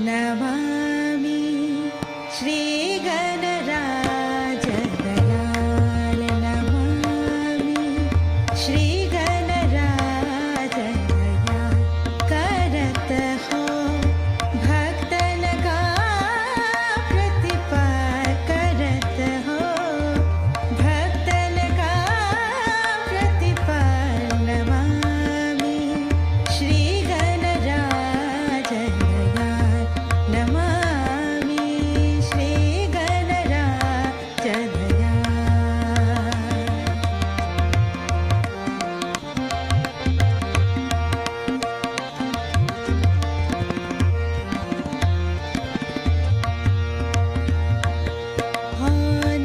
नमामि श्री गणराज दयाल नमामि श्री गणराज दयाल करत हो भक्तन का प्रतिपाल करत हो भक्तन का प्रतिपाल नमामि श्री गणराज दयाल नमामि श्री गणराज दयाल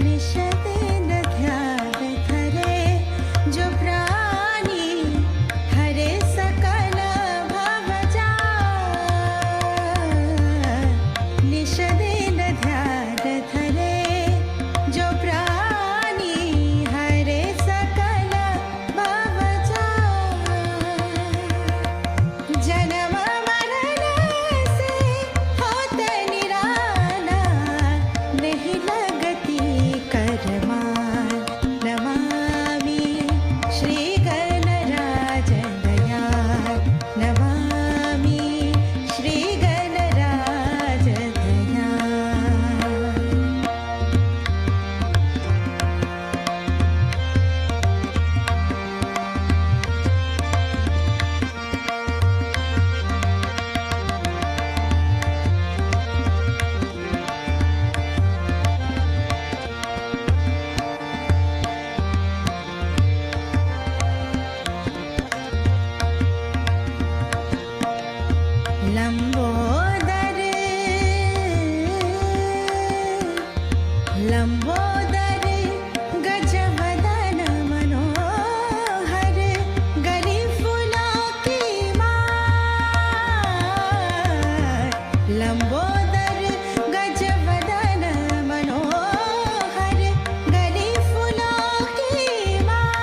निषदेन ध्यान धरे जो प्राणी हरे सकल भवजा निषदेन ध्यान धरे जो प्राणी हरे सकल भवजा जन्म मरण से होत निराला नहीं लगती करमान नमामि श्री गणराज दयाल नमामि श्री गणराज दयाल लंबोदर लंबोदर गजवदन मनोहर गली फूलों की मार लंबोदर गजवदन मनोहर गली फूलों की मार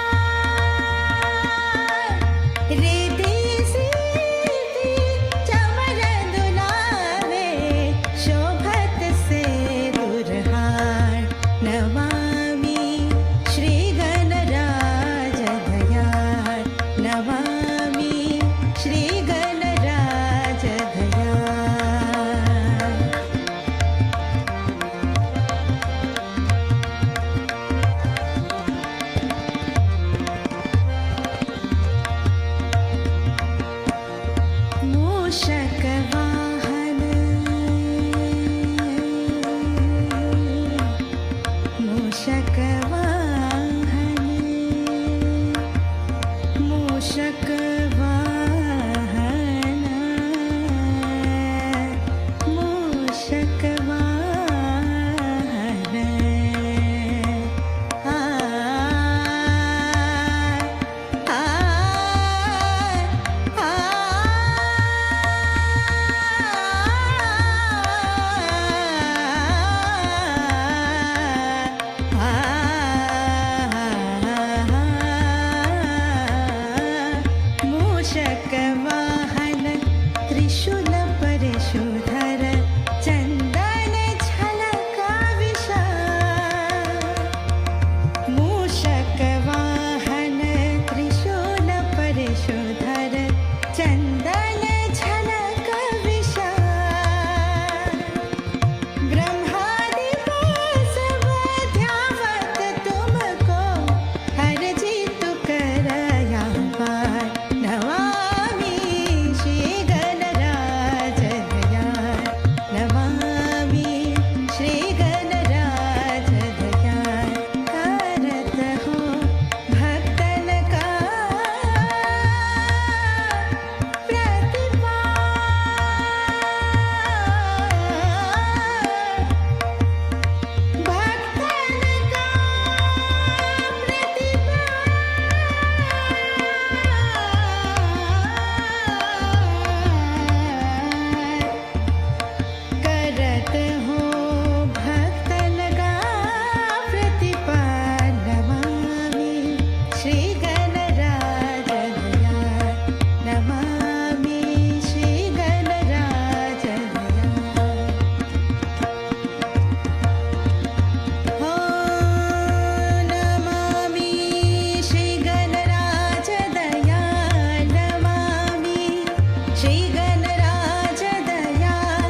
रिद्धि सिद्धि चमर दुलावे शोभत से दुरहार नमामि श्री गणराज दयाल नमामि श्री गणराज दयाल मूषक वाहन मूषक वाहन मूषक वाहन मूषक वाहन आ आ आ श्रीगणराज दयाल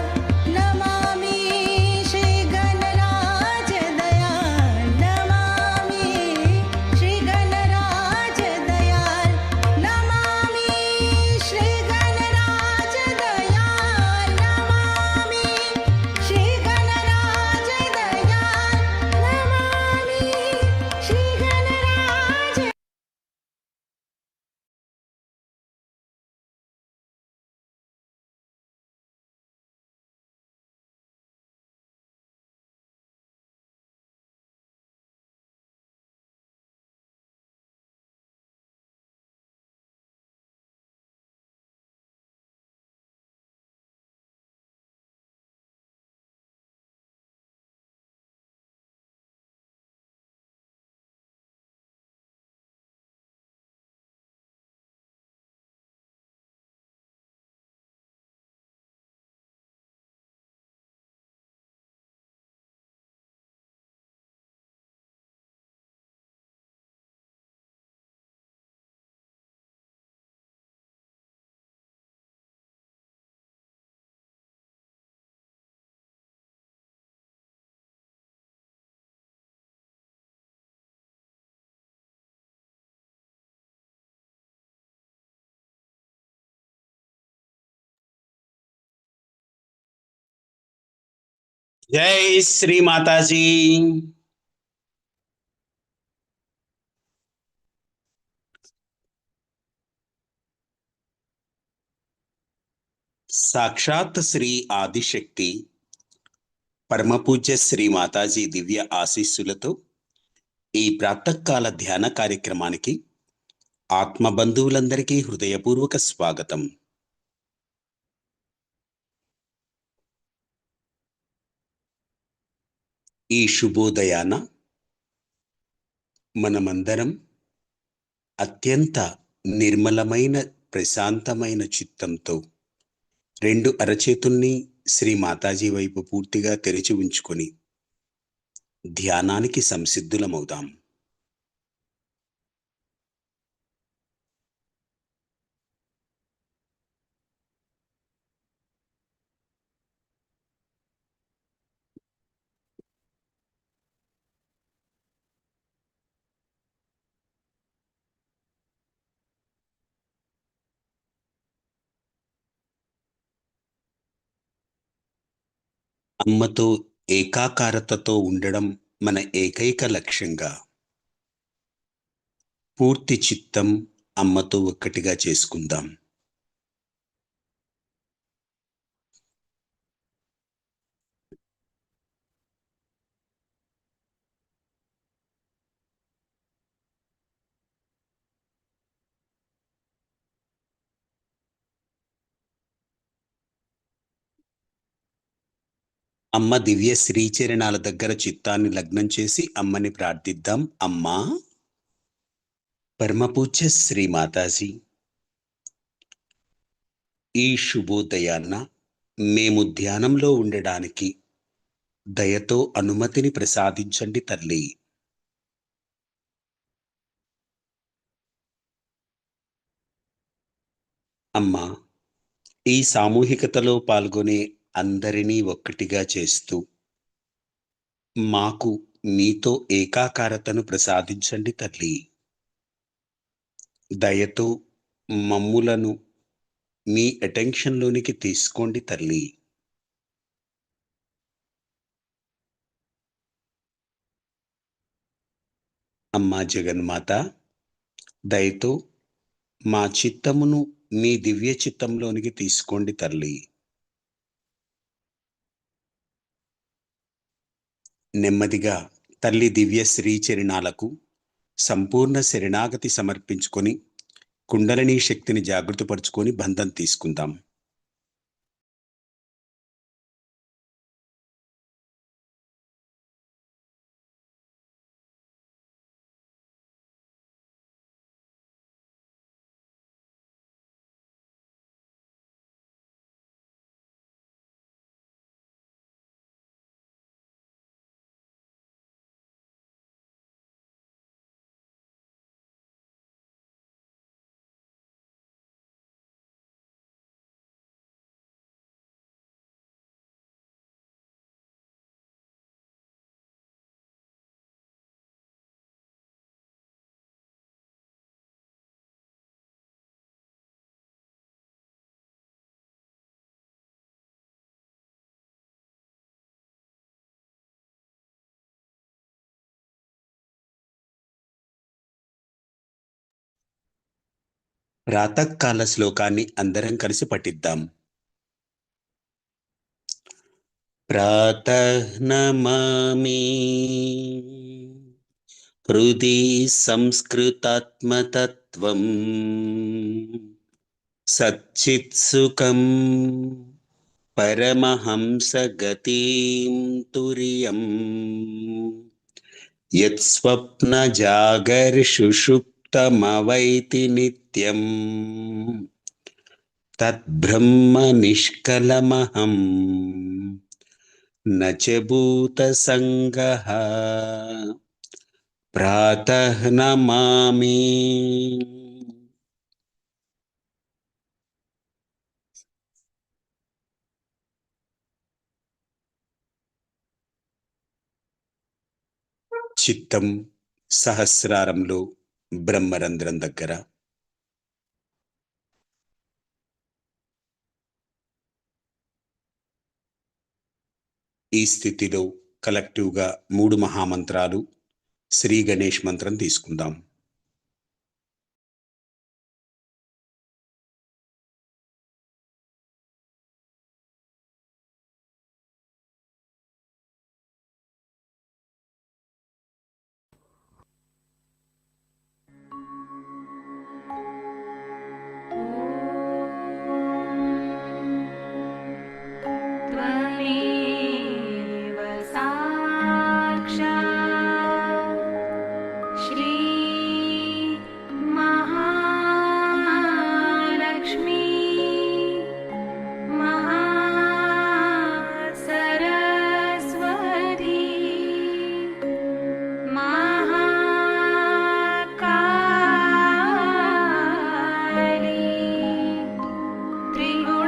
नमामि श्रीगणराज दयाल नमामि श्रीगणराज दयाल नमामि श्रीगणराज दयाल नमामि श्रीगणराज दयाल नमामि श्रीगणराज जय श्री माताजी। సాక్షాత్ శ్రీ ఆదిశక్తి పరమపూజ్య శ్రీ మాతాజీ దివ్య ఆశీస్సులతో ఈ ప్రాతకాల ధ్యాన కార్యక్రమానికి ఆత్మబంధువులందరికీ హృదయపూర్వక స్వాగతం. ఈ శుభోదయాన మనమందరం అత్యంత నిర్మలమైన ప్రశాంతమైన చిత్తంతో రెండు అరచేతుల్ని శ్రీ మాతాజీ వైపు పూర్తిగా తెరిచి ఉంచుకొని ధ్యానానికి సంసిద్ధులమవుదాం. అమ్మతో ఏకాకారతతో ఉండడం మన ఏకైక లక్ష్యంగా పూర్తి చిత్తం అమ్మతో ఒక్కటిగా చేసుకుందాం. అమ్మ దివ్య శ్రీచరణాల దగ్గర చిత్తాన్ని లగ్నం చేసి అమ్మని ప్రార్థిద్దాం. అమ్మా, పరమపూజ్య శ్రీ మాతాజీ, ఈ శుభోదయాన్న మేము ధ్యానంలో ఉండడానికి దయతో అనుమతిని ప్రసాదించండి తల్లి. అమ్మా, ఈ సామూహికతలో పాల్గొనే అందరినీ ఒక్కటిగా చేస్తూ మాకు మీతో ఏకాకారతను ప్రసాదించండి తల్లి. దయతో మమ్ములను మీ అటెన్షన్లోనికి తీసుకోండి తల్లి. అమ్మా జగన్మాత, దయతో మా చిత్తమును మీ దివ్య చిత్తంలోనికి తీసుకోండి తల్లి. నెమ్మదిగా తల్లి దివ్య శ్రీచరణాలకు సంపూర్ణ శరణాగతి సమర్పించుకొని కుండలినీ శక్తిని జాగృతపరుచుకొని బంధం తీసుకుందాం. ప్రాతకాల శ్లోకాన్ని అందరం కలిసి పఠిద్దాం. ప్రాతః నమామి హృది సంస్కృతాత్మతత్వం సచ్చిత్సుఖం పరమహంసగతిం తుర్యం యత్స్వప్నజాగర్షుషుప్తమవైతి నిత్యం తద్బ్రహ్మ నిష్కలమహం న చ భూతసంగః ప్రాతః నమామి. చిత్తం సహస్రారంలో బ్రహ్మరంధ్రం దగ్గర. ఈ స్థితిలో కలెక్టివ్గా 3 మహామంత్రాలు శ్రీ గణేష్ మంత్రం తీసుకుందాం. त्वमेव साक्षात् श्री महालक्ष्मी महासरस्वती महाकाली त्रिगुणात्मिका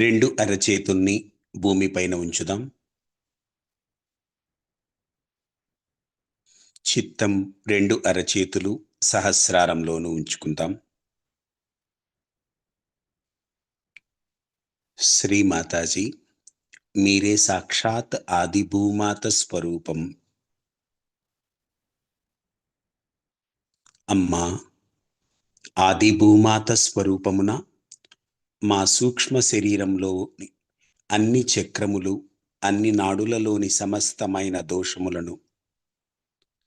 రెండు అరచేతుల్ని భూమిపైన ఉంచుదాం. చిత్తం రెండు అరచేతులు సహస్రారంలోనూ ఉంచుకుందాం. శ్రీ మాతాజీ, మీరే సాక్షాత్ ఆది భూమాత స్వరూపం. అమ్మా, ఆది భూమాత స్వరూపమున మా సూక్ష్మ శరీరంలో అన్ని చక్రములు, అన్ని నాడులలోని సమస్తమైన దోషములను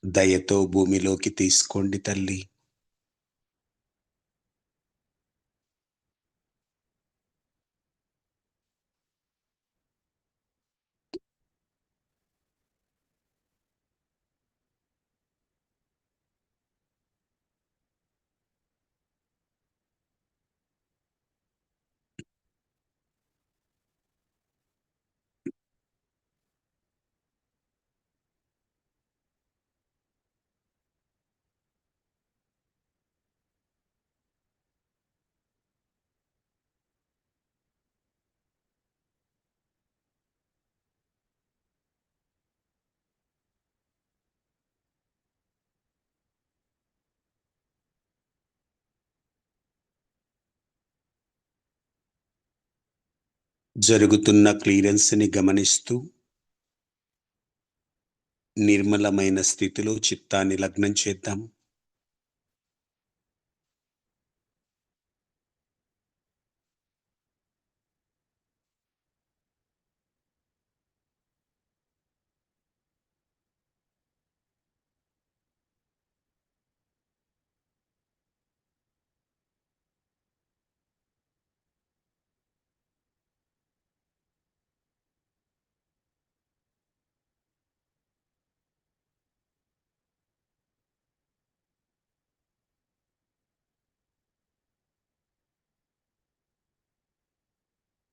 దయతో భూమిలోకి తీసుకోండి తల్లి. జరుగుతున్న క్లియరెన్స్ని గమనిస్తూ నిర్మలమైన స్థితిలో చిత్తాన్ని లగ్నం చేద్దాం.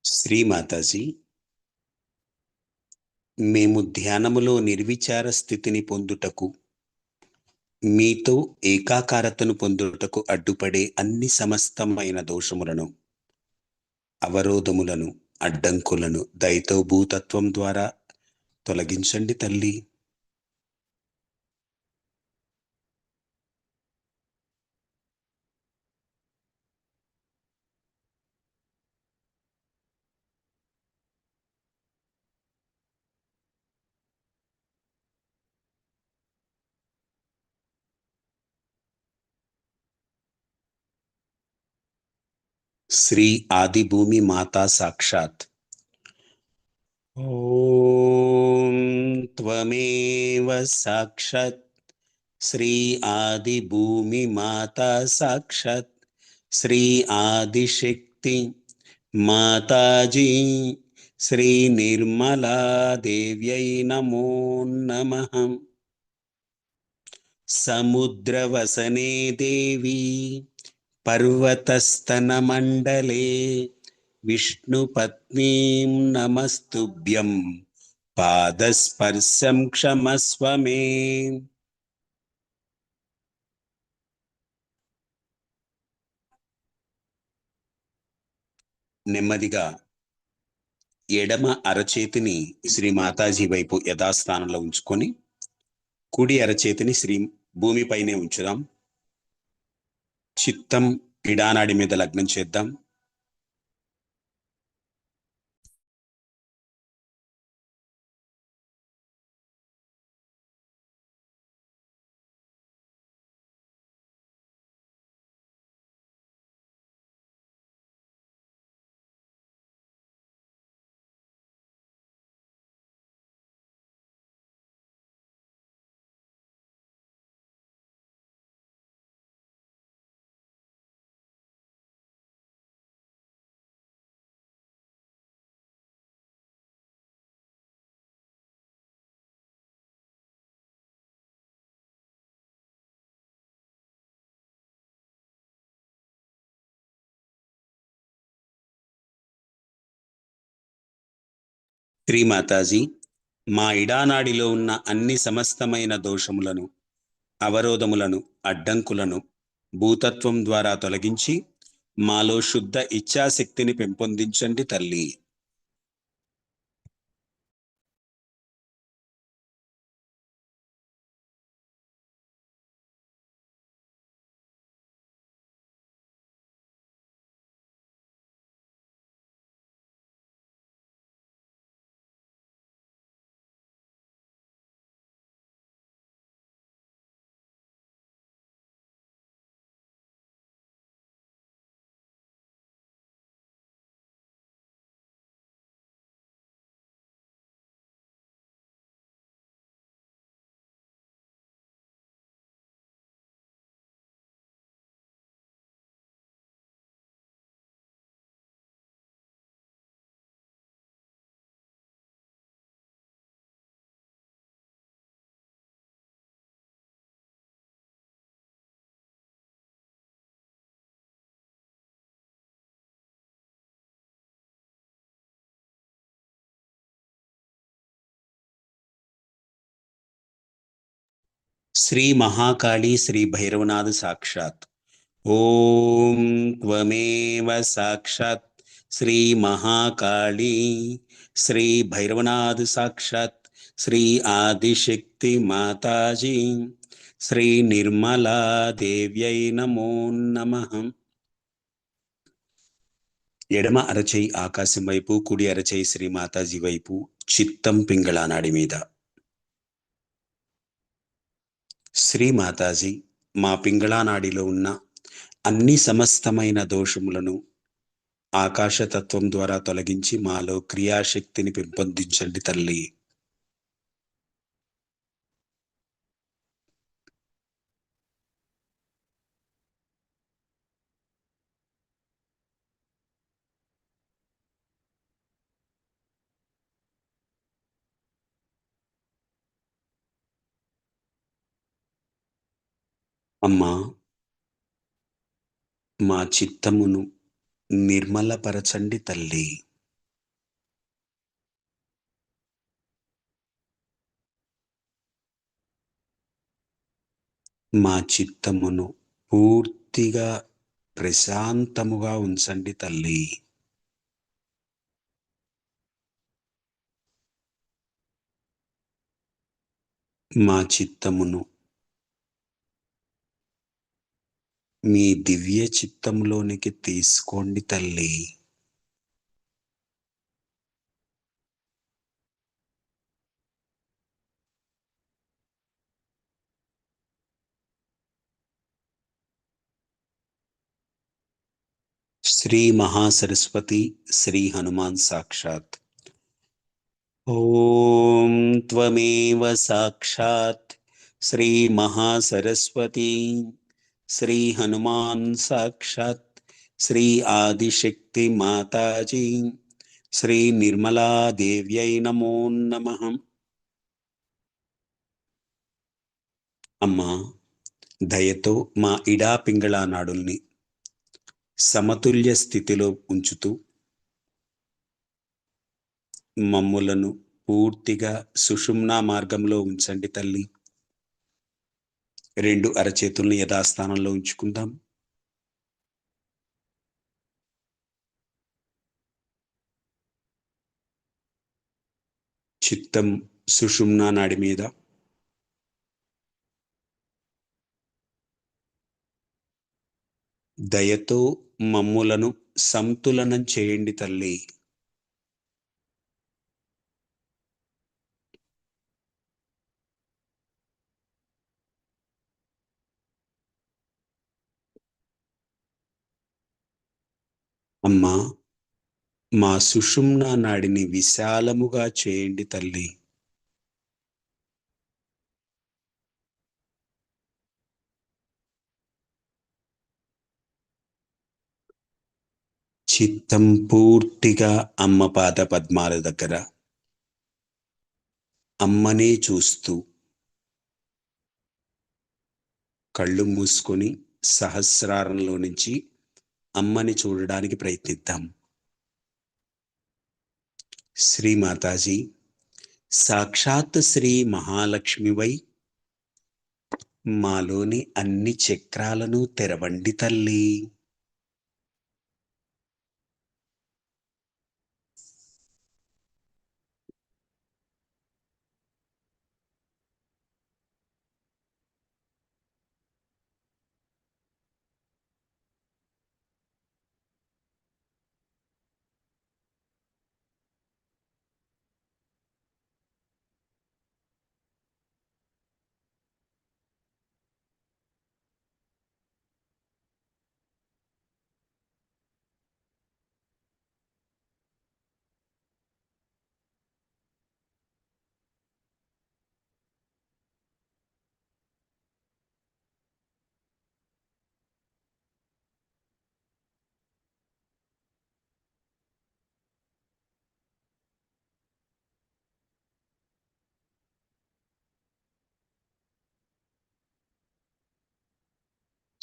శ్రీ మాతాజీ, మేము ధ్యానములో నిర్విచార స్థితిని పొందుటకు, మీతో ఏకాకారతను పొందుటకు అడ్డుపడే అన్ని సమస్తమైన దోషములను, అవరోధములను, అడ్డంకులను దయతో భూతత్వం ద్వారా తొలగించండి తల్లి. శ్రీ ఆదిభూమి మాతా సాక్షాత్. ఓం త్వమేవ సాక్షాత్ శ్రీ ఆదిభూమి మాతా సాక్షాత్ శ్రీ ఆదిశక్తి మాతాజీ శ్రీ నిర్మలా దేవ్యై నమో నమః. సముద్రవసనే దేవి పర్వతస్తనమండలే విష్ణుపత్నీం నమస్తుభ్యం పాదస్పర్శం క్షమస్వ మే. నెమ్మదిగా ఎడమ అరచేతిని శ్రీ మాతాజీ వైపు యథాస్థానంలో ఉంచుకొని కుడి అరచేతిని శ్రీ భూమిపైనే ఉంచుదాం. చిత్తం ఇడానాడి మీద లగ్నం చేద్దాం. శ్రీ మాతాజీ, మా ఇడానాడిలో ఉన్న అన్ని సమస్తమైన దోషములను, అవరోధములను, అడ్డంకులను భూతత్వం ద్వారా తొలగించి మాలో శుద్ధ ఇచ్ఛాశక్తిని పెంపొందించండి తల్లి. శ్రీ మహాకాళి శ్రీ భైరవనాథ సాక్షాత్. ఓం త్వమేవ సాక్షాత్ శ్రీ మహాకాళి శ్రీ భైరవనాథ సాక్షాత్ శ్రీ ఆదిశక్తి మాతాజీ శ్రీ నిర్మలా దేవ్యై నమో నమః. ఎడమ అరచేయి ఆకాశం వైపు, కుడి అరచేయి శ్రీ మాతాజీ వైపు, చిత్తం పింగళానాడి మీద. శ్రీ మాతాజీ, మా పింగళానాడిలో ఉన్న అన్ని సమస్తమైన దోషములను ఆకాశతత్వం ద్వారా తొలగించి మాలో క్రియాశక్తిని పెంపొందించండి తల్లి. అమ్మా, మా చిత్తమును నిర్మలపరచండి తల్లి. మా చిత్తమును పూర్తిగా ప్రశాంతముగా ఉంచండి తల్లి. మా చిత్తమును మీ దివ్య చిత్తంలోనికి తీసుకోండి తల్లి. శ్రీ మహాసరస్వతి శ్రీ హనుమాన్ సాక్షాత్. ఓం త్వమేవ సాక్షాత్ శ్రీ మహాసరస్వతి శ్రీ హనుమాన్ సాక్షాత్ శ్రీ ఆదిశక్తి మాతాజీ శ్రీ నిర్మలా దేవ్యై నమో నమః. అమ్మా, దయతో మా ఇడా పింగళా నాడుల్ని సమతుల్య స్థితిలో ఉంచుతూ మమ్ములను పూర్తిగా సుషుమ్నా మార్గంలో ఉంచండి తల్లి. రెండు అరచేతుల్ని యథాస్థానంలో ఉంచుకుందాం. చిత్తం సుషుమ్నా నాడి మీద, దయతో మమ్ములను సంతులనం చేయండి తల్లి. అమ్మా, మా సుషుమ్నా నాడిని విశాలముగా చేయండి తల్లి. చిత్తం పూర్తిగా అమ్మ పాద పద్మాల దగ్గర అమ్మనే చూస్తూ కళ్ళు మూసుకొని సహస్రారంలో నుంచి అమ్మని చూడడానికి ప్రయత్నిద్దాం. శ్రీ మాతాజీ, సాక్షాత్ శ్రీ మహాలక్ష్మివై మాలోని అన్ని చక్రాలను తెరవండి తల్లి.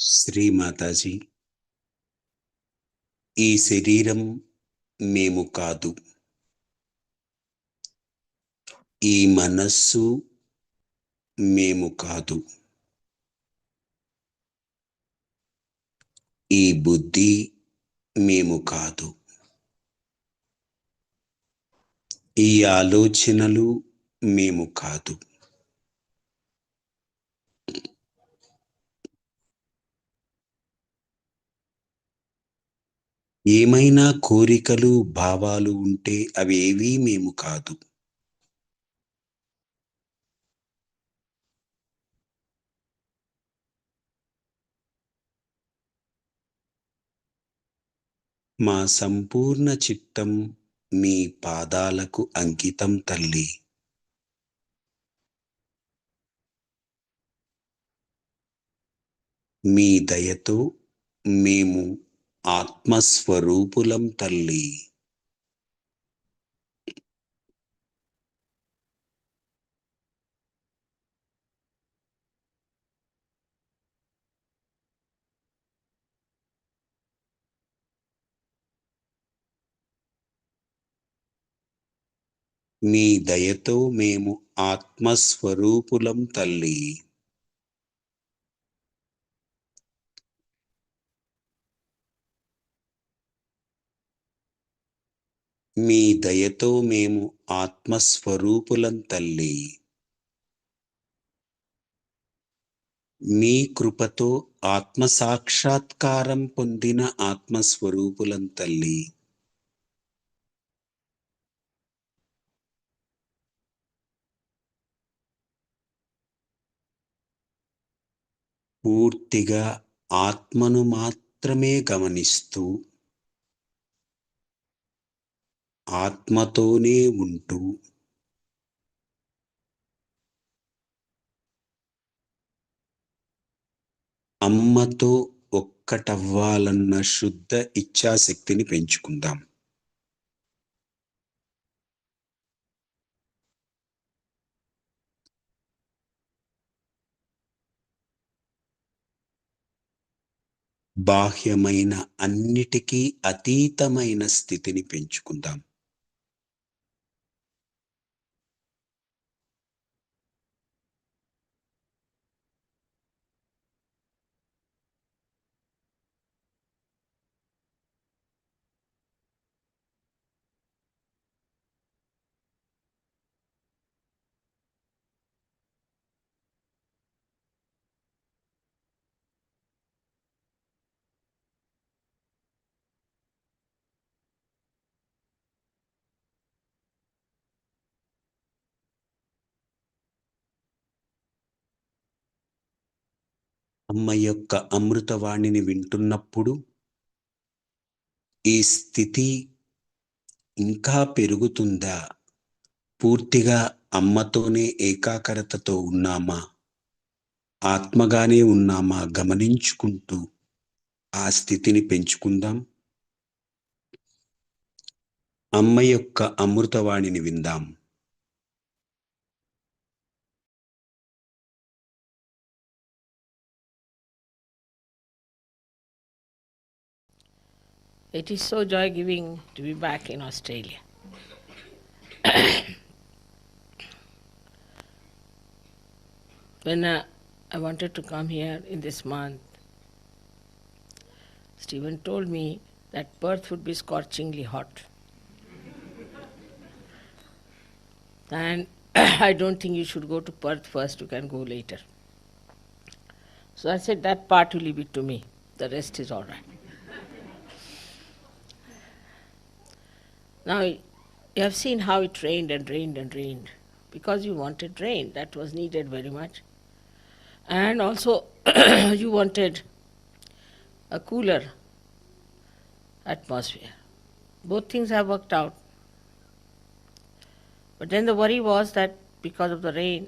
శ్రీ మాతాజీ, ఈ శరీరం మేము కాదు. ఈ మనస్సు మేము కాదు. ఈ బుద్ధి మేము కాదు. ఈ ఆలోచనలు మేము కాదు. ఏమైనా కోరికలు, భావాలు ఉంటే అవి ఏవీ మేము కాదు. మా సంపూర్ణ చిత్తం మీ పాదాలకు అంకితం తల్లి. మీ దయతో మేము ఆత్మస్వరూపులం తల్లి. మీ దయతో మేము ఆత్మస్వరూపులం తల్లి. మీ దయతో మేము ఆత్మస్వరూపులం తల్లి. మీ కృపతో ఆత్మసాక్షాత్కారం పొందిన ఆత్మస్వరూపులం తల్లి. పూర్తిగా ఆత్మను మాత్రమే గమనిస్తూ, ఆత్మతోనే ఉంటూ, అమ్మతో ఒక్కటవ్వాలన్న శుద్ధ ఇచ్ఛాశక్తిని పెంచుకుందాం. బాహ్యమైన అన్నిటికీ అతీతమైన స్థితిని పెంచుకుందాం. అమ్మ యొక్క అమృతవాణిని వింటున్నప్పుడు ఈ స్థితి ఇంకా పెరుగుతుందా? పూర్తిగా అమ్మతోనే ఏకాగ్రతతో ఉన్నామా, ఆత్మగానే ఉన్నామా గమనించుకుంటూ ఆ స్థితిని పెంచుకుందాం. అమ్మ యొక్క అమృతవాణిని విందాం. It is so joy-giving to be back in Australia. When I wanted to come here in this month, Stephen told me that Perth would be scorchingly hot. And I don't think you should go to Perth first, you can go later. So I said, that part will leave it to me, the rest is all right. Now, you have seen how it rained and rained and rained. Because you wanted rain, that was needed very much. And also, you wanted a cooler atmosphere. Both things have worked out. But then the worry was that because of the rain,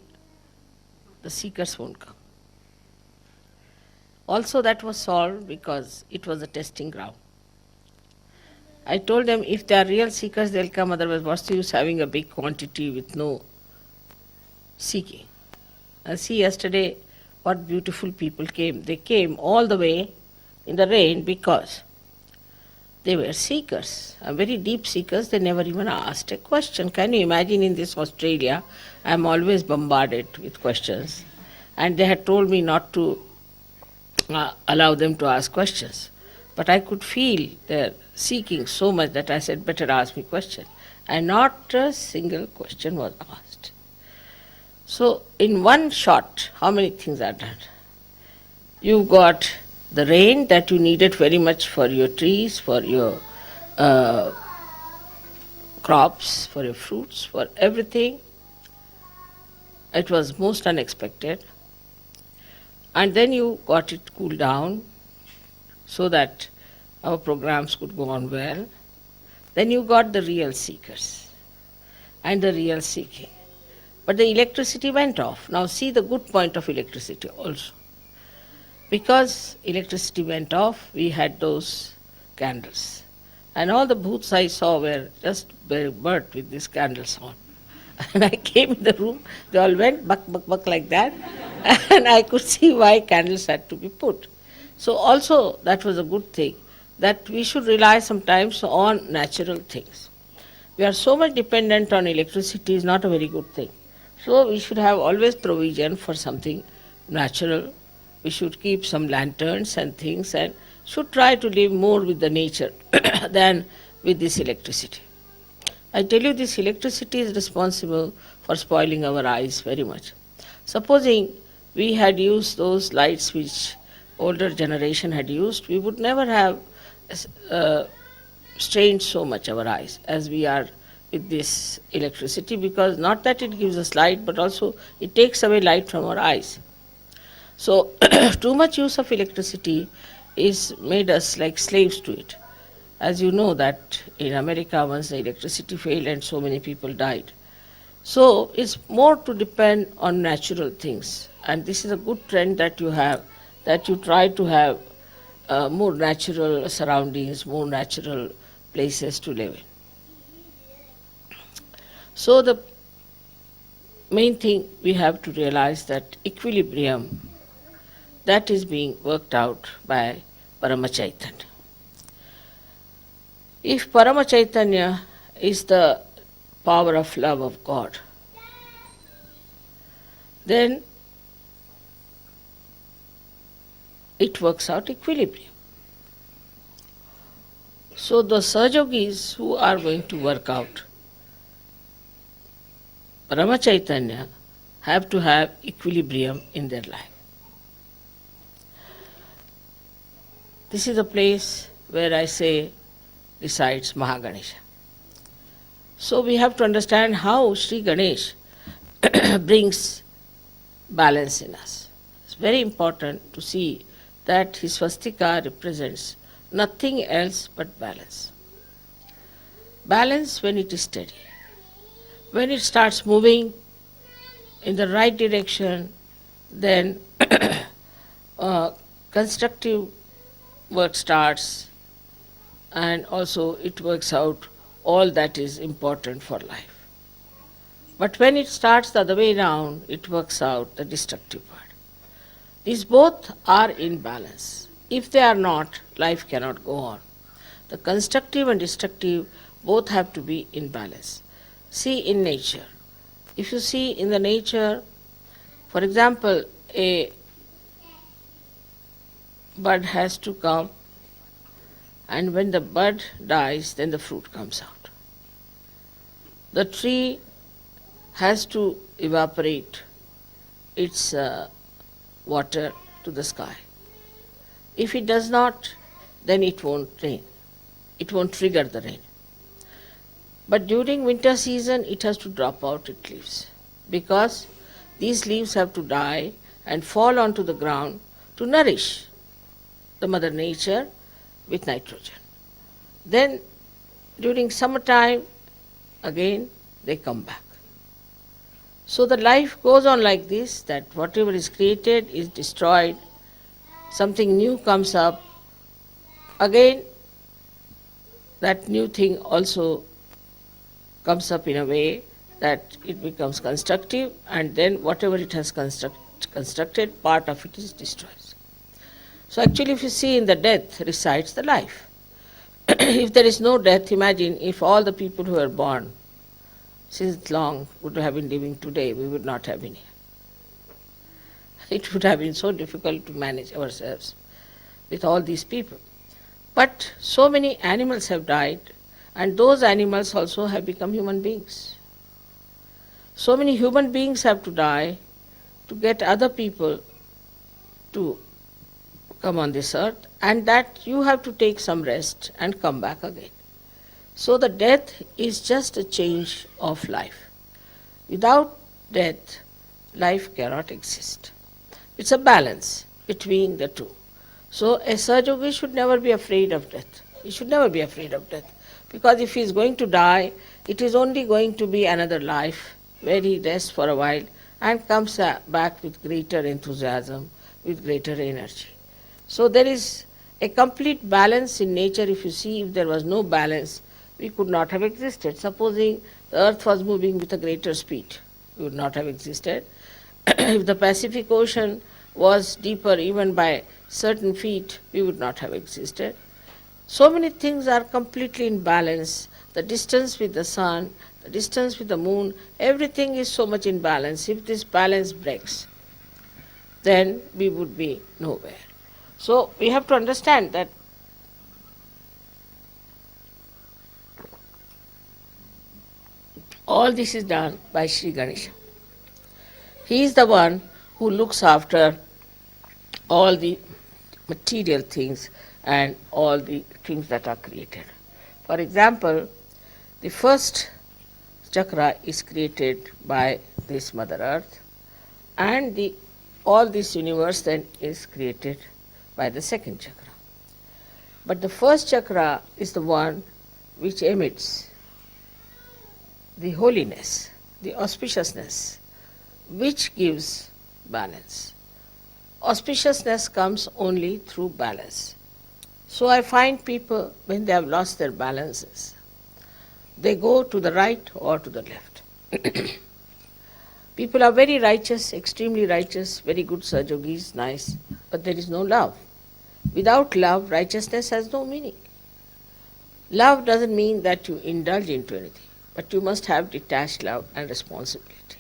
the seekers won't come. Also, that was solved because it was a testing ground. I told them if they are real seekers, they'll come, otherwise what's the use having a big quantity with no seeking. See, yesterday what beautiful people came. They came all the way in the rain because they were seekers, very deep seekers. They never even asked a question. Can you imagine in this Australia, I am always bombarded with questions. And they had told me not to allow them to ask questions. But I could feel their seeking so much that I said, better ask me question. And not a single question was asked. So in one shot, how many things are done? You got the rain that you needed very much for your trees, for your crops, for your fruits, for everything. It was most unexpected. And then you got it cooled down so that our programs could go on well. Then you got the real seekers and the real seeking. But the electricity went off. Now see the good point of electricity also. Because electricity went off, we had those candles. And all the booths I saw were just burnt with these candles on. And I came in the room, they all went buck, buck, buck like that. And I could see why candles had to be put. So also that was a good thing, that we should rely sometimes on natural things. We are so much dependent on electricity is not a very good thing. So we should have always provision for something natural. We should keep some lanterns and things and should try to live more with the nature than with this electricity. I tell you, this electricity is responsible for spoiling our eyes very much. Supposing we had used those lights which older generation had used, we would never have strained so much our eyes as we are with this electricity, because not that it gives us light, but also it takes away light from our eyes. So too much use of electricity is made us like slaves to it. As you know that in America once the electricity failed and so many people died. So it's more to depend on natural things. And this is a good trend that you have, that you try to have more natural surroundings, more natural places to live in. So the main thing we have to realize that equilibrium, that is being worked out by Parama Chaitanya. If Parama Chaitanya is the power of love of God, then it works out equilibrium. So the Sahajogis who are going to work out Parama Chaitanya have to have equilibrium in their life. This is a place where I say resides Mahaganesha. So we have to understand how Shri Ganesh brings balance in us. It's very important to see that his swastika represents nothing else but balance. Balance when it is steady. When it starts moving in the right direction, then constructive work starts, and also it works out all that is important for life. But when it starts the other way around, it works out the destructive part. These both are in balance. If they are not, life cannot go on. The constructive and destructive both have to be in balance. See in nature. If you see in the nature, for example, a bud has to come, and when the bud dies, then the fruit comes out. The tree has to evaporate its water to the sky. If it does not, then it won't rain. It won't trigger the rain. But during winter season, it has to drop out its leaves, because these leaves have to die and fall onto the ground to nourish the Mother Nature with nitrogen. Then during summertime, again they come back. So the life goes on like this, that whatever is created is destroyed, something new comes up, again that new thing also comes up in a way that it becomes constructive, and then whatever it has constructed, part of it is destroyed. So actually if you see, in the death resides the life. If there is no death, imagine if all the people who were born since long would have been living today, we would not have been here. It would have been so difficult to manage ourselves with all these people. But so many animals have died, and those animals also have become human beings. So many human beings have to die to get other people to come on this earth, and that you have to take some rest and come back again. So the death is just a change of life. Without death, life cannot exist. It's a balance between the two. So a Sahaja should never be afraid of death. He should never be afraid of death. Because if he is going to die, it is only going to be another life where he rests for a while and comes back with greater enthusiasm, with greater energy. So there is a complete balance in nature. If you see, if there was no balance, we could not have existed. Supposing the earth was moving with a greater speed, we would not have existed. If the Pacific Ocean was deeper even by certain feet, we would not have existed. So many things are completely in balance. The distance with the sun, the distance with the moon, everything is so much in balance. If this balance breaks, then we would be nowhere. So we have to understand that all this is done by Shri Ganesha. He is the one who looks after all the material things and all the things that are created. For example, the first chakra is created by this Mother Earth, and all this universe then is created by the second chakra. But the first chakra is the one which emits the holiness, the auspiciousness, which gives balance. Auspiciousness comes only through balance. So I find people, when they have lost their balances, they go to the right or to the left. People are very righteous, extremely righteous, very good Sahajogis, nice, but there is no love. Without love, righteousness has no meaning. Love doesn't mean that you indulge into anything, but you must have detached love and responsibility.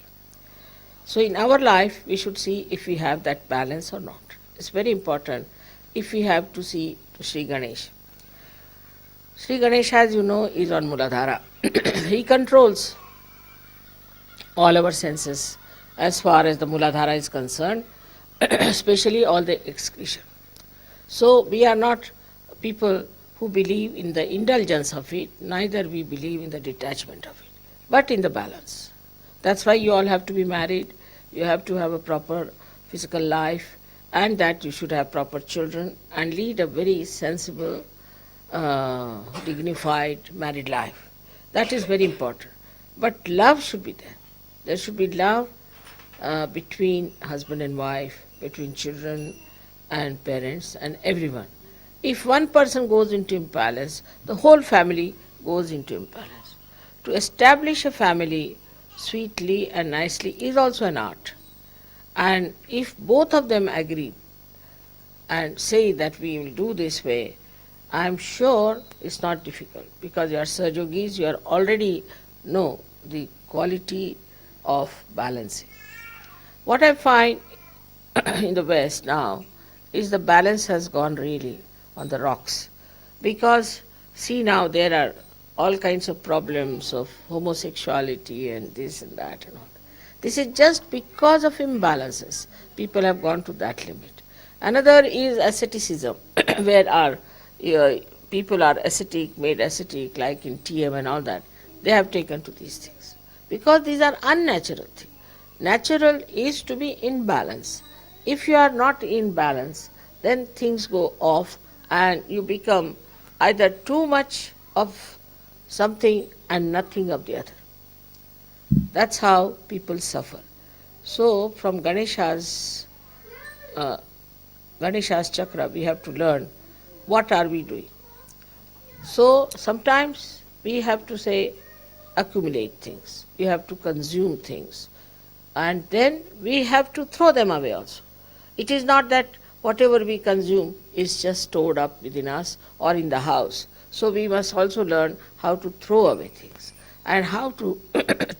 So in our life, we should see if we have that balance or not. It's very important if we have to see to Sri Ganesh. Sri Ganesh, as you know, is on Muladhara. He controls all our senses as far as the Muladhara is concerned, especially all the excretion. So we are not people who believe in the indulgence of it, neither we believe in the detachment of it, but in the balance. That's why you all have to be married, you have to have a proper physical life, and that you should have proper children and lead a very sensible, dignified married life. That is very important. But love should be there. There should be love between husband and wife, between children and parents and everyone. If one person goes into imbalance, the whole family goes into imbalance. To establish a family sweetly and nicely is also an art. And if both of them agree and say that we will do this way, I am sure it's not difficult, because you are Sahajogis, you are already know the quality of balancing. What I find in the West now is the balance has gone really on the rocks, because see now there are all kinds of problems of homosexuality and this and that and all. This is just because of imbalances. People have gone to that limit. Another is asceticism, where our people are ascetic, made ascetic, like in TM and all that. They have taken to these things, because these are unnatural things. Natural is to be in balance. If you are not in balance, then things go off and you become either too much of something and nothing of the other. That's how people suffer. So from Ganesha's chakra, we have to learn what are we doing. So sometimes we have to say accumulate things, we have to consume things, And then we have to throw them away also. It is not that whatever we consume is just stored up within us or in the house. So we must also learn how to throw away things and how to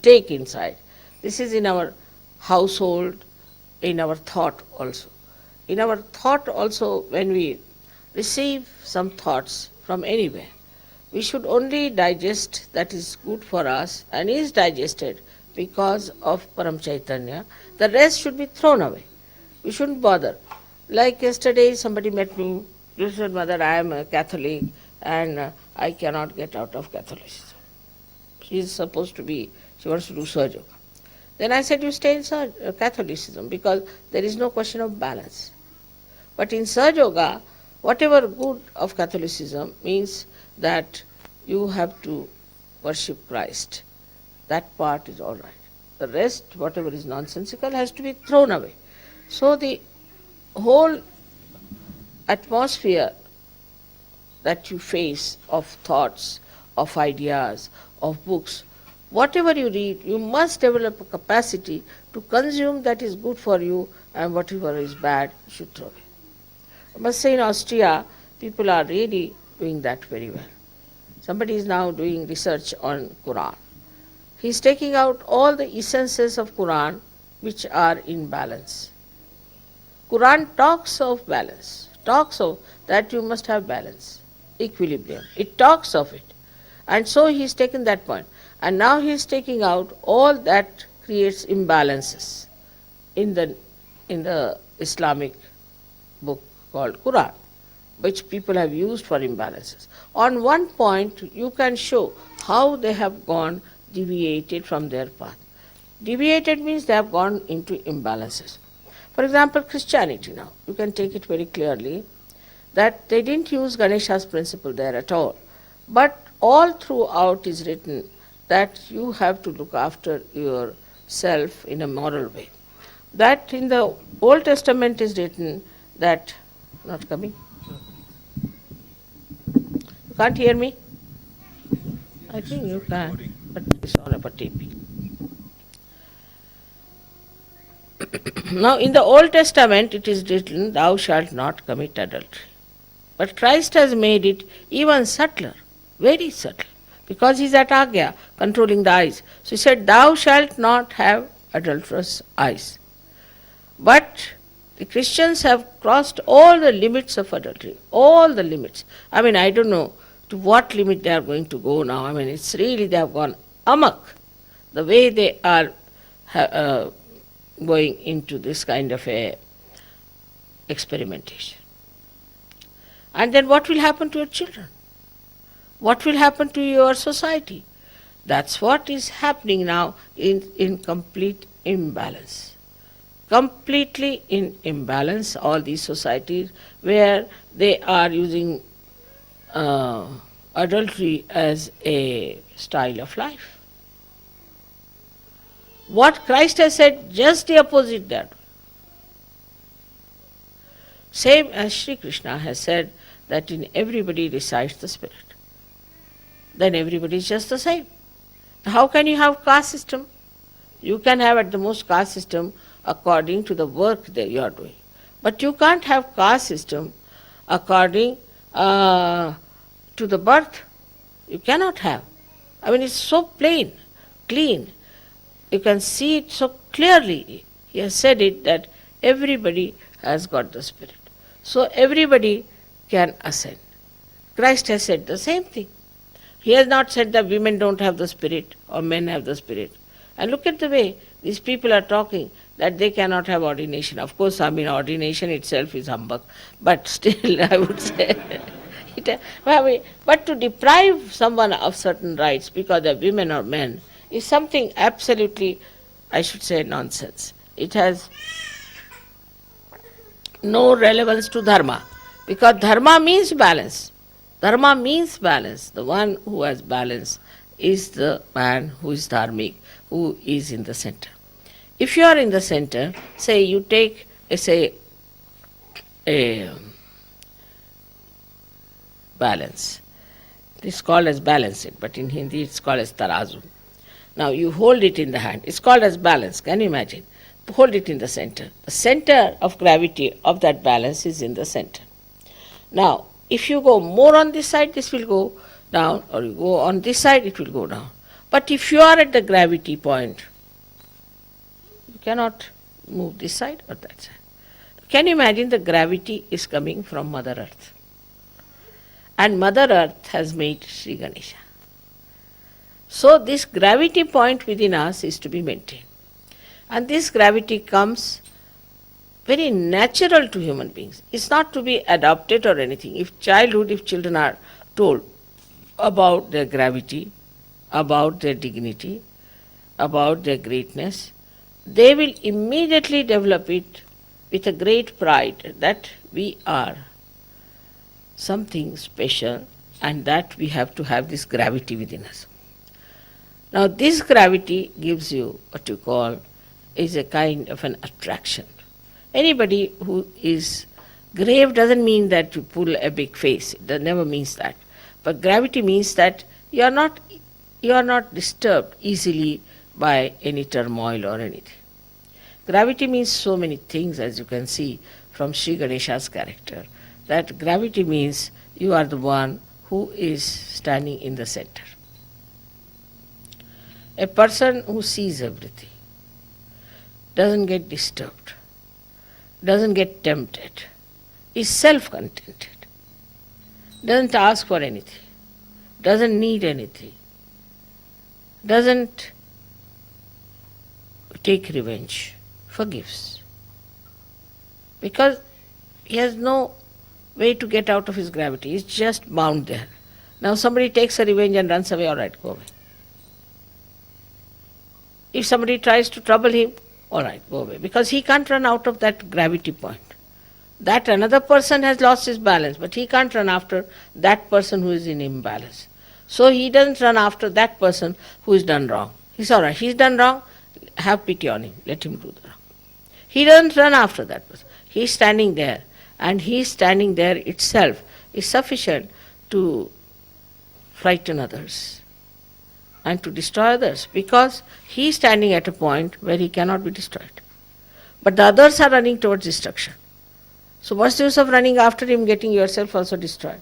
take inside. This is in our household, in our thought also. In our thought also, when we receive some thoughts from anywhere, we should only digest that is good for us and is digested because of Param Chaitanya. The rest should be thrown away. We shouldn't bother. Like yesterday, somebody met me. He said, "Mother, I am a Catholic and I cannot get out of Catholicism." She is supposed to be, she wants to do Sahaja Yoga. Then I said, "You stay in Catholicism because there is no question of balance." But in Sahaja Yoga, whatever good of Catholicism means that you have to worship Christ. That part is all right. The rest, whatever is nonsensical, has to be thrown away. So the whole atmosphere that you face of thoughts, of ideas, of books, whatever you read, you must develop a capacity to consume that is good for you, and whatever is bad, you should throw away. I must say in Austria, people are really doing that very well. Somebody is now doing research on Quran. He is taking out all the essences of Quran which are in balance. Quran talks of balance, talks of that you must have balance, equilibrium. It talks of it. And so he has taken that point. And now he is taking out all that creates imbalances in the Islamic book called Quran, which people have used for imbalances. On one point, you can show how they have gone deviated from their path. Deviated means they have gone into imbalances. For example, Christianity now, you can take it very clearly that they didn't use Ganesha's principle there at all. But all throughout is written that you have to look after yourself in a moral way. That in the Old Testament is written that, not coming? You can't hear me? I think you can, but it's on a taping. Now in the Old Testament it is written, thou shalt not commit adultery. But Christ has made it even subtler, very subtle, because he is at Agya, controlling the eyes. So he said, thou shalt not have adulterous eyes. But the Christians have crossed all the limits of adultery, all the limits. I mean, I don't know to what limit they are going to go now. I mean, it's really, they have gone amok, the way they are going into this kind of a experimentation. And then what will happen to your children? What will happen to your society? That's what is happening now in complete imbalance. Completely in imbalance, all these societies where they are using adultery as a style of life. What Christ has said, just the opposite that. Same as Shri Krishna has said that in everybody resides the spirit. Then everybody is just the same. How can you have caste system? You can have at the most caste system according to the work that you are doing. But you can't have caste system according to the birth. You cannot have. I mean, it's so plain, clean. You can see it so clearly. He has said it that everybody has got the spirit. So everybody can ascend. Christ has said the same thing. He has not said that women don't have the spirit or men have the spirit. And look at the way these people are talking, that they cannot have ordination. Of course, I mean, ordination itself is humbug, but still I would say. But to deprive someone of certain rights because they're women or men is something absolutely, I should say, nonsense. It has no relevance to dharma, because dharma means balance. Dharma means balance. The one who has balance is the man who is dharmic, who is in the center. If you are in the center, say you take, a balance. It is called as balancing, but in Hindi it's called as tarazu. Now you hold it in the hand. It's called as balance. Can you imagine? Hold it in the center. The center of gravity of that balance is in the center. Now, if you go more on this side, this will go down, or you go on this side, it will go down. But if you are at the gravity point, you cannot move this side or that side. Can you imagine the gravity is coming from Mother Earth? And Mother Earth has made Sri Ganesha. So this gravity point within us is to be maintained. And this gravity comes very natural to human beings. It's not to be adopted or anything. If children are told about their gravity, about their dignity, about their greatness, they will immediately develop it with a great pride that we are something special and that we have to have this gravity within us. Now this gravity gives you what you call is a kind of an attraction. Anybody who is grave doesn't mean that you pull a big face. It never means that. But gravity means that you are not disturbed easily by any turmoil or anything. Gravity means so many things, as you can see from Sri Ganesha's character. That gravity means you are the one who is standing in the center. A person who sees everything doesn't get disturbed, doesn't get tempted, is self-contented, doesn't ask for anything, doesn't need anything, doesn't take revenge, forgives. Because he has no way to get out of his gravity, he's just bound there. Now somebody takes a revenge and runs away, all right, go away. If somebody tries to trouble him, all right, go away, because he can't run out of that gravity point. That another person has lost his balance, but he can't run after that person who is in imbalance. So he doesn't run after that person who is done wrong. He's all right, he's done wrong, have pity on him, let him do the wrong. He doesn't run after that person. He's standing there, and he's standing there itself is sufficient to frighten others and to destroy others, because he is standing at a point where he cannot be destroyed. But the others are running towards destruction. So what's the use of running after him, getting yourself also destroyed?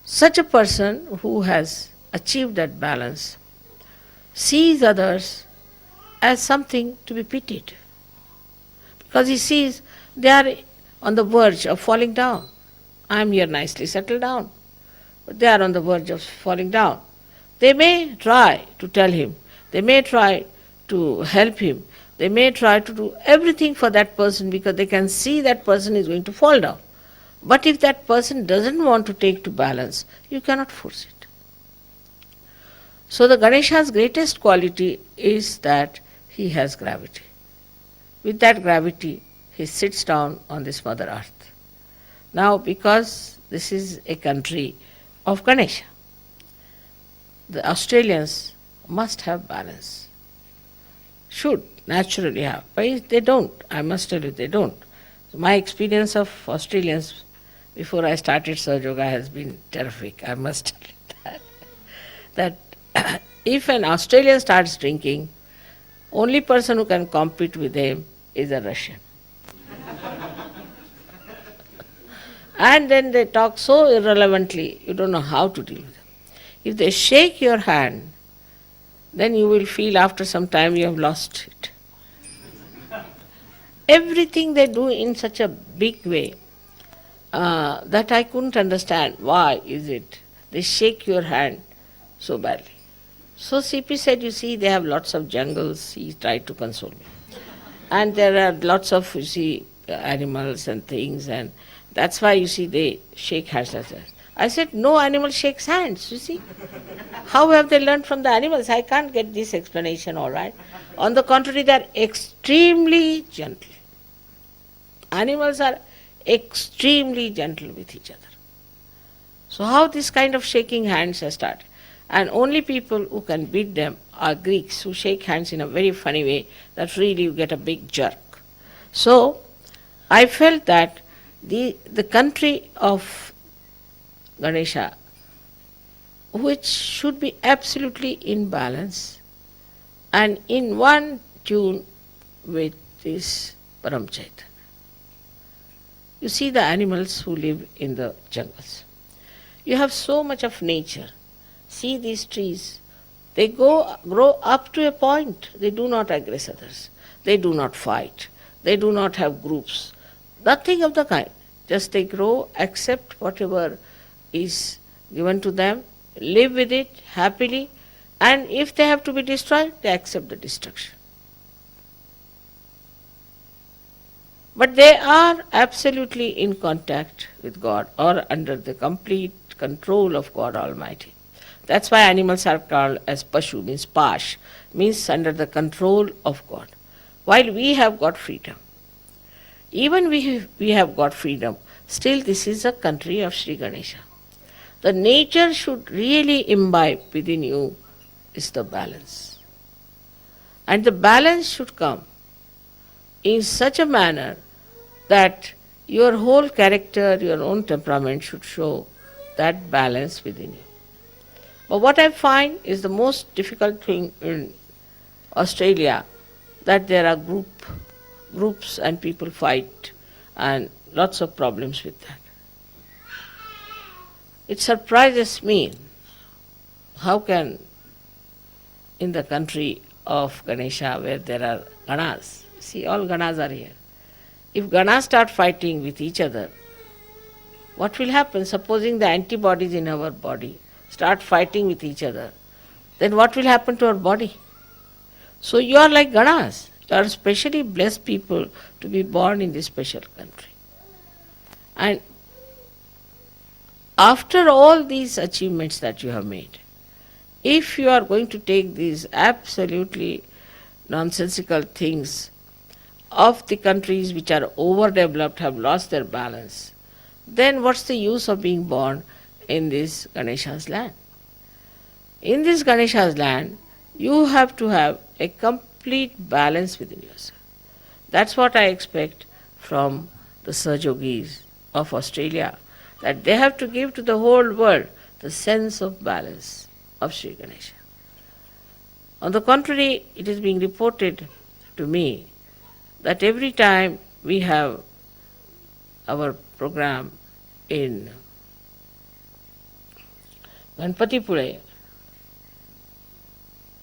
Such a person who has achieved that balance sees others as something to be pitied, because he sees they are on the verge of falling down. I am here nicely settled down, but they are on the verge of falling down. They may try to tell him, they may try to help him, they may try to do everything for that person because they can see that person is going to fall down. But if that person doesn't want to take to balance, you cannot force it. So the Ganesha's greatest quality is that he has gravity. With that gravity, he sits down on this Mother Earth. Now, because this is a country of Ganesha, the Australians must have balance. Should naturally have. But they don't. I must tell you, they don't. So my experience of Australians before I started Sahaja Yoga has been terrific. I must tell you that if an Australian starts drinking, only person who can compete with him is a Russian. And then they talk so irrelevantly, you don't know how to deal with them. If they shake your hand, then you will feel after some time you have lost it. Everything they do in such a big way that I couldn't understand. Why is it they shake your hand so badly? So CP said, you see, they have lots of jungles. He tried to console me. And there are lots of, you see, animals and things, and that's why, you see, they shake hands like that. I said, no animal shakes hands, you see. How have they learned from the animals? I can't get this explanation, all right. On the contrary, they are extremely gentle. Animals are extremely gentle with each other. So how this kind of shaking hands has started? And only people who can beat them are Greeks, who shake hands in a very funny way that really you get a big jerk. So I felt that the country of Ganesha which should be absolutely in balance and in one tune with this Param Chaitanya. You see the animals who live in the jungles. You have so much of nature. See these trees. They grow up to a point. They do not aggress others. They do not fight. They do not have groups. Nothing of the kind. Just they grow, accept whatever is given to them, live with it happily, and if they have to be destroyed, they accept the destruction. But they are absolutely in contact with God or under the complete control of God Almighty. That's why animals are called as Pashu, means Pash, means under the control of God. While we have got freedom, even we have got freedom, still this is a country of Sri Ganesha. The nature should really imbibe within you is the balance. And the balance should come in such a manner that your whole character, your own temperament should show that balance within you. But what I find is the most difficult thing in Australia, that there are groups and people fight and lots of problems with that. It surprises me how can in the country of Ganesha where there are Ganas, see all Ganas are here. If Ganas start fighting with each other, what will happen? Supposing the antibodies in our body start fighting with each other, then what will happen to our body? So you are like Ganas. You are specially blessed people to be born in this special country. And after all these achievements that you have made, if you are going to take these absolutely nonsensical things of the countries which are overdeveloped, have lost their balance, then what's the use of being born in this Ganesha's land? In this Ganesha's land, you have to have a complete balance within yourself. That's what I expect from the Sahajogis of Australia, that they have to give to the whole world the sense of balance of Sri Ganesha. On the contrary, it is being reported to me that every time we have our program in Ganpatipule,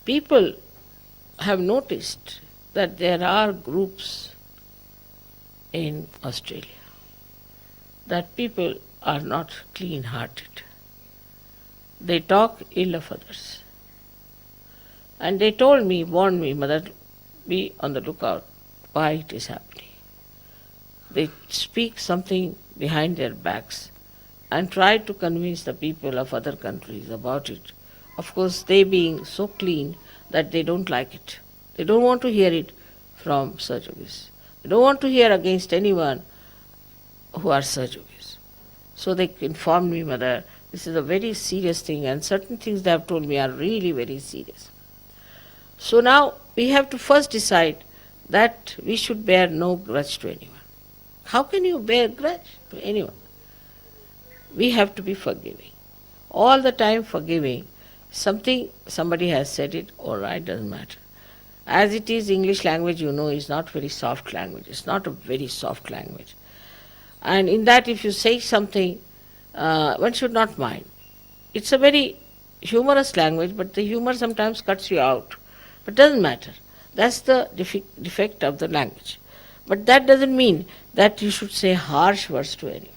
people have noticed that there are groups in Australia, that people are not clean-hearted. They talk ill of others. And they told me, warned me, Mother, be on the lookout why it is happening. They speak something behind their backs and try to convince the people of other countries about it. Of course, they being so clean that they don't like it. They don't want to hear it from Sahajogis. They don't want to hear against anyone who are Sahajogis. So they informed me, Mother, this is a very serious thing, and certain things they have told me are really very serious. So now we have to first decide that we should bear no grudge to anyone. How can you bear grudge to anyone? We have to be forgiving. All the time forgiving. Somebody has said it, all right, doesn't matter. As it is, English language, you know, is not very soft language. It's not a very soft language. And in that, if you say something, one should not mind. It's a very humorous language, but the humor sometimes cuts you out. But doesn't matter. That's the defect of the language. But that doesn't mean that you should say harsh words to anyone,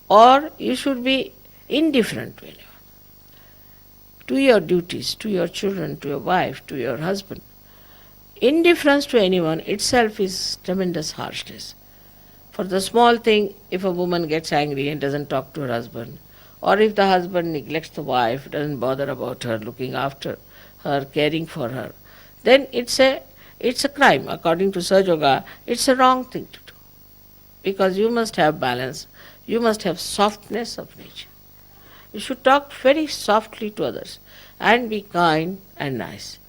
or you should be indifferent to anyone. To your duties, to your children, to your wife, to your husband. Indifference to anyone itself is tremendous harshness. For the small thing, if a woman gets angry and doesn't talk to her husband, or if the husband neglects the wife, doesn't bother about her, looking after her, caring for her, then it's a crime. According to Sahaja, it's a wrong thing to do. Because you must have balance, you must have softness of nature. You should talk very softly to others and be kind and nice.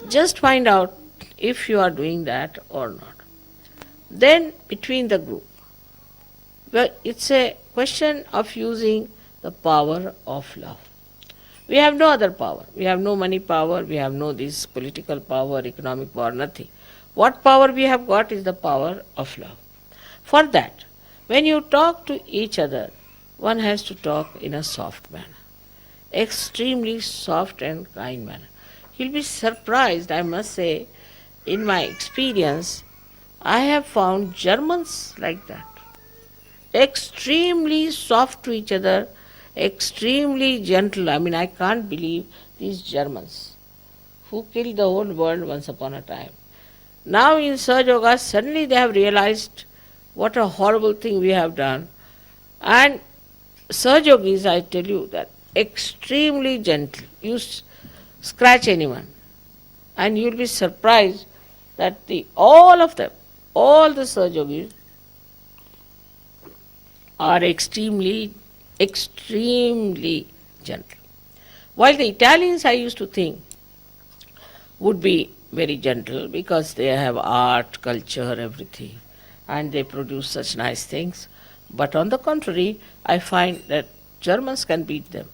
Just find out if you are doing that or not. Then between the group, well, it's a question of using the power of love. We have no other power. We have no money power, we have no this political power, economic power, nothing. What power we have got is the power of love. For that, when you talk to each other, one has to talk in a soft manner, extremely soft and kind manner. You'll be surprised, I must say, in my experience, I have found Germans like that. Extremely soft to each other, extremely gentle. I mean, I can't believe these Germans who killed the whole world once upon a time. Now in Sahaja, suddenly they have realized what a horrible thing we have done. And Sahajogis, I tell you, that extremely gentle. You scratch anyone, and you'll be surprised that all of them, all the Sahajogis, are extremely, extremely gentle. While the Italians, I used to think, would be very gentle because they have art, culture, everything, and they produce such nice things. But on the contrary, I find that Germans can beat them.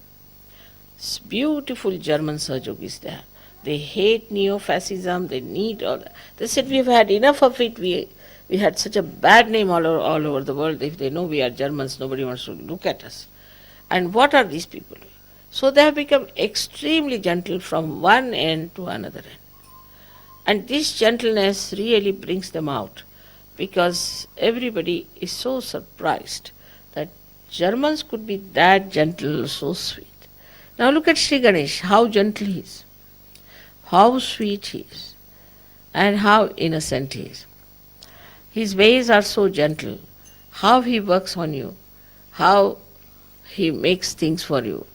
It's beautiful German Sahajogis there. They hate neo-fascism, they need all that. They said, we've had enough of it, we had such a bad name all over the world. If they know we are Germans, nobody wants to look at us. And what are these people doing? So they have become extremely gentle from one end to another end. And this gentleness really brings them out, because everybody is so surprised that Germans could be that gentle, so sweet. Now look at Shri Ganesh, how gentle he is, how sweet he is, and how innocent he is. His ways are so gentle, how he works on you, how he makes things for you,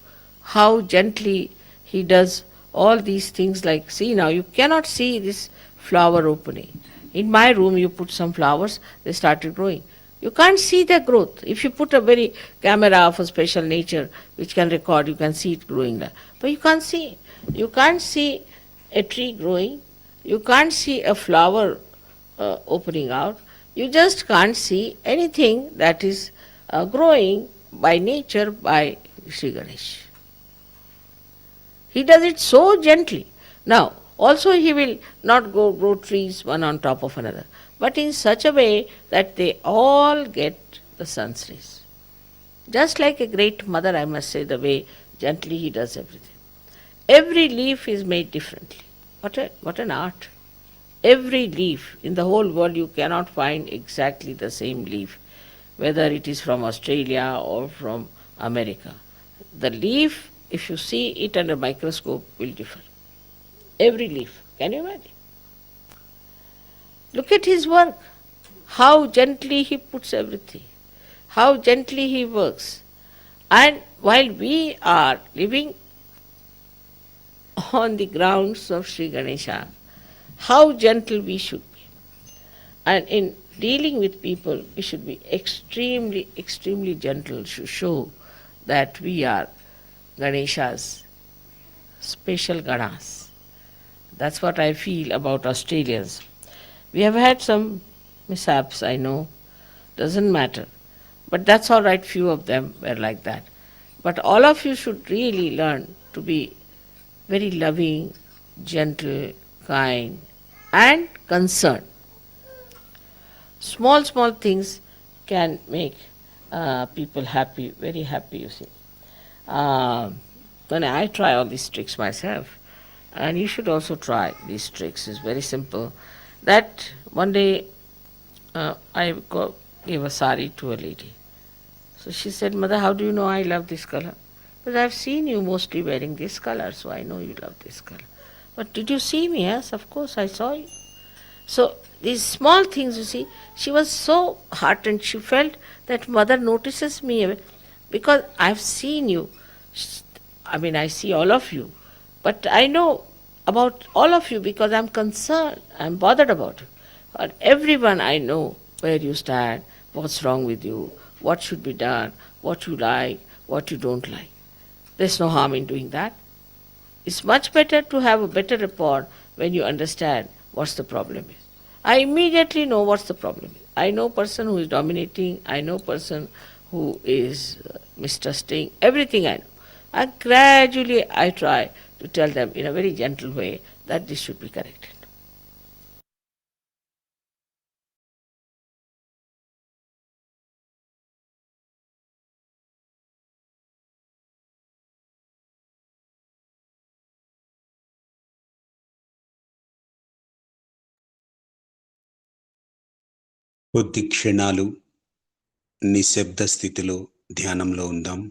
how gently he does all these things. Like, see now, you cannot see this flower opening. In my room you put some flowers, they started growing. You can't see their growth. If you put a very camera of a special nature which can record, you can see it growing there. But you can't see it. You can't see a tree growing. You can't see a flower opening out. You just can't see anything that is growing by nature by Shri Ganesh. He does it so gently. Now, also he will not grow trees one on top of another, but in such a way that they all get the sun's rays. Just like a great mother, I must say, the way gently he does everything. Every leaf is made differently. What an art. Every leaf in the whole world, you cannot find exactly the same leaf, whether it is from Australia or from America. The leaf, if you see it under a microscope, will differ. Every leaf. Can you imagine? Look at his work. How gently he puts everything. How gently he works. And while we are living on the grounds of Sri Ganesha, how gentle we should be. And in dealing with people, we should be extremely, extremely gentle to show that we are Ganesha's special Ganas. That's what I feel about Australians. We have had some mishaps, I know, doesn't matter. But that's all right, few of them were like that. But all of you should really learn to be very loving, gentle, kind, and concerned. Small, small things can make people happy, very happy, you see. When I try all these tricks myself, and you should also try these tricks. It's very simple. That one day I gave a sari to a lady. So she said, Mother, how do you know I love this color? Because I've seen you mostly wearing this color, so I know you love this color. But did you see me? Yes, of course, I saw you. So these small things, you see, she was so heartened. She felt that Mother notices me because I've seen you. I mean, I see all of you. But I know about all of you because I'm concerned, I'm bothered about you. For everyone I know where you stand, what's wrong with you, what should be done, what you like, what you don't like. There's no harm in doing that. It's much better to have a better rapport when you understand what's the problem is. I immediately know what's the problem is. I know person who is dominating, I know person who is mistrusting, everything I know. And gradually I try to tell them in a very gentle way that this should be corrected. కొద్ది క్షణాలు నిశ్శబ్ద స్థితిలో ధ్యానంలో ఉందాం.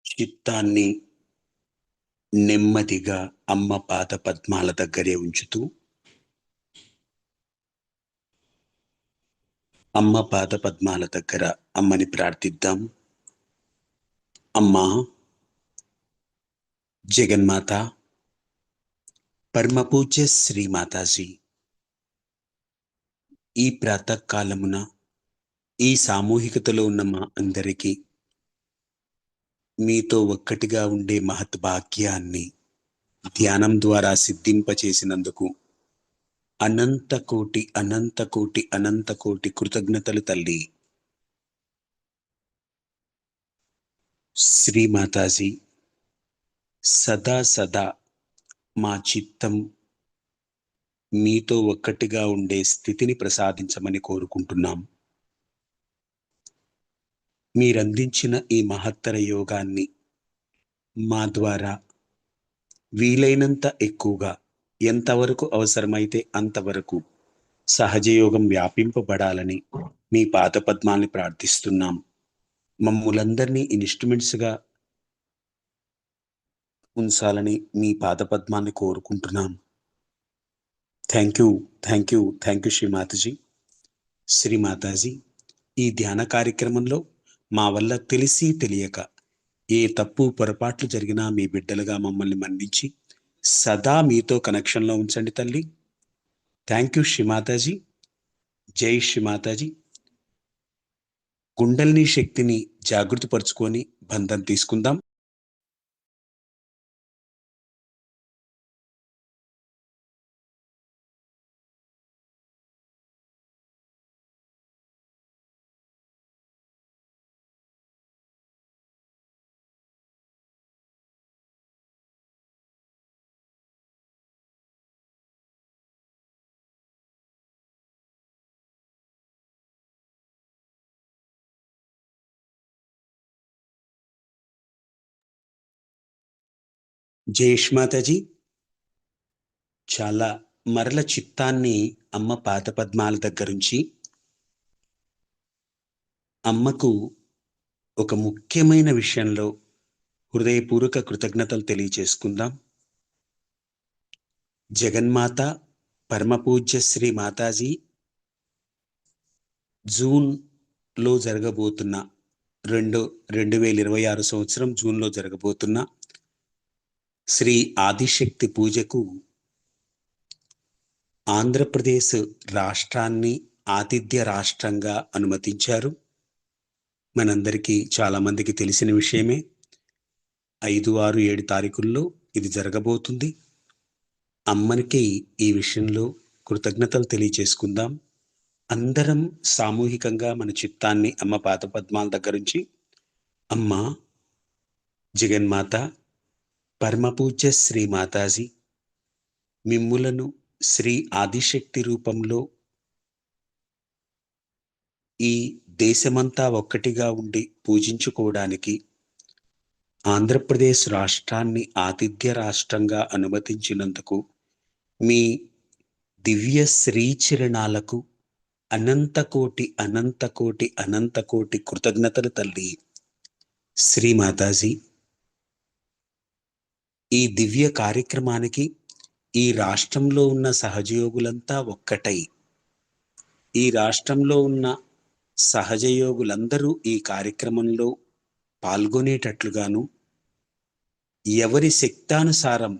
చిత్తాన్ని నెమ్మదిగా అమ్మ పాద పద్మాల దగ్గరే ఉంచుతూ అమ్మ పాద పద్మాల దగ్గర అమ్మని ప్రార్థిద్దాం. అమ్మా, జగన్మాత, పరమ పూజ్య శ్రీ మాతాజీ, ఈ ప్రాతకాలమున ఈ సామూహికతలో ఉన్న మా అందరికీ మీతో ఒక్కటిగా ఉండే మహత్ భాగ్యాన్ని ధ్యానం ద్వారా సిద్ధింపచేసినందుకు అనంత కోటి అనంత కోటి అనంత కోటి కృతజ్ఞతలు తల్లి. శ్రీ మాతాజీ, సదా సదా మా చిత్తం మీతో ఒక్కటిగా ఉండే స్థితిని ప్రసాదించమని కోరుకుంటున్నాం. మీరందించిన ఈ మహత్తర యోగాన్ని మా ద్వారా వీలైనంత ఎక్కువగా, ఎంతవరకు అవసరమైతే అంతవరకు సహజయోగం వ్యాపింపబడాలని మీ పాదపద్మాల్ని ప్రార్థిస్తున్నాం. మమ్ములందరినీ ఇన్స్ట్రుమెంట్స్గా ఉంచాలని మీ పాదపద్మాన్ని కోరుకుంటున్నాం. Thank you, thank you, thank you Shri Mataji. Shri Mataji, ఈ ధ్యాన కార్యక్రమంలో మా వల్ల తెలిసి తెలియక ఏ తప్పు పొరపాట్లు జరిగినా మీ బిడ్డలుగా మమ్మల్ని మన్నించి సదా మీతో కనెక్షన్లో ఉంచండి తల్లి. Thank you Shri Mataji. జై శ్రీమాతాజీ. కుండలిని శక్తిని జాగృతపరుచుకొని బంధం తీసుకుందాం. జయేష్ మాతాజీ. చాలా మరల చిత్తాన్ని అమ్మ పాదపద్మాల దగ్గరుంచి అమ్మకు ఒక ముఖ్యమైన విషయంలో హృదయపూర్వక కృతజ్ఞతలు తెలియచేసుకుందాం. జగన్మాత పరమపూజ్య శ్రీ మాతాజీ జూన్లో జరగబోతున్న 2026 సంవత్సరం జూన్లో జరగబోతున్న శ్రీ ఆదిశక్తి పూజకు ఆంధ్రప్రదేశ్ రాష్ట్రాన్ని ఆతిథ్య రాష్ట్రంగా అనుమతించారు. మనందరికీ చాలామందికి తెలిసిన విషయమే. 5, 6, 7 తారీఖుల్లో ఇది జరగబోతుంది. అమ్మనికి ఈ విషయంలో కృతజ్ఞతలు తెలియచేసుకుందాం. అందరం సామూహికంగా మన చిత్తాన్ని అమ్మ పాదపద్మాల దగ్గరుంచి, అమ్మ జగన్మాత పరమపూజ్య శ్రీ మాతాజీ మిమ్ములను శ్రీ ఆదిశక్తి రూపంలో ఈ దేశమంతా ఒక్కటిగా ఉండి పూజించుకోవడానికి ఆంధ్రప్రదేశ్ రాష్ట్రాన్ని ఆతిథ్య రాష్ట్రంగా అనుమతించినందుకు మీ దివ్య శ్రీచరణాలకు అనంతకోటి అనంతకోటి అనంతకోటి కృతజ్ఞతలు తల్లి. శ్రీమాతాజీ, ఈ దివ్య కార్యక్రమానికి ఈ రాష్ట్రంలో ఉన్న సహజయోగులంతా ఒక్కటై, ఈ రాష్ట్రంలో ఉన్న సహజయోగులందరూ ఈ కార్యక్రమంలో పాల్గొనేటట్లుగాను, ఎవరి శక్తానుసారం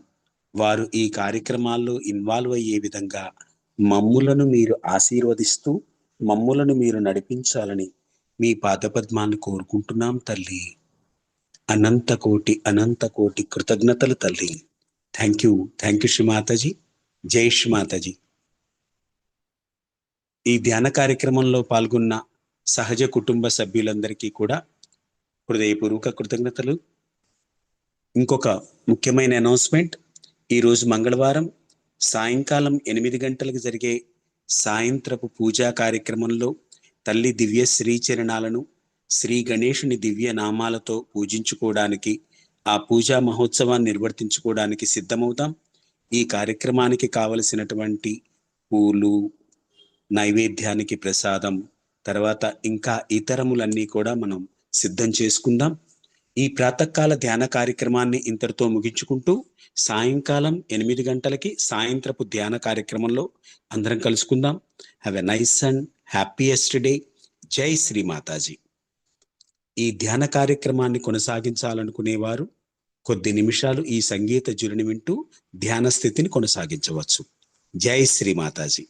వారు ఈ కార్యక్రమాల్లో ఇన్వాల్వ్ అయ్యే విధంగా మమ్ములను మీరు ఆశీర్వదిస్తూ మమ్ములను మీరు నడిపించాలని మీ పాదపద్మాన్ని కోరుకుంటున్నాం తల్లి. అనంతకోటి అనంతకోటి కృతజ్ఞతలు తల్లి. Thank you Shri Mataji. జై శ్రీ మాతాజీ. ఈ ధ్యాన కార్యక్రమంలో పాల్గొన్న సహజ కుటుంబ సభ్యులందరికీ కూడా హృదయపూర్వక కృతజ్ఞతలు. ఇంకొక ముఖ్యమైన అనౌన్స్మెంట్. ఈరోజు మంగళవారం సాయంకాలం 8 గంటలకు జరిగే సాయంత్రపు పూజా కార్యక్రమంలో తల్లి దివ్య శ్రీచరణాలను శ్రీ గణేశుని దివ్య నామాలతో పూజించుకోవడానికి, ఆ పూజా మహోత్సవాన్ని నిర్వర్తించుకోవడానికి సిద్ధమవుతాం. ఈ కార్యక్రమానికి కావలసినటువంటి పూలు, నైవేద్యానికి ప్రసాదం, తర్వాత ఇంకా ఇతరములన్నీ కూడా మనం సిద్ధం చేసుకుందాం. ఈ ప్రాతకాల ధ్యాన కార్యక్రమాన్ని ఇంతటితో ముగించుకుంటూ సాయంకాలం 8 గంటలకి సాయంత్రపు ధ్యాన కార్యక్రమంలో అందరం కలుసుకుందాం. Have a nice and happiest day. జై శ్రీ మాతాజీ. ఈ ధ్యాన కార్యక్రమాన్ని కొనసాగించాలనుకునేవారు కొద్ది నిమిషాలు ఈ సంగీత జురిని వింటూ ధ్యాన స్థితిని కొనసాగించవచ్చు. జై శ్రీ మాతాజీ.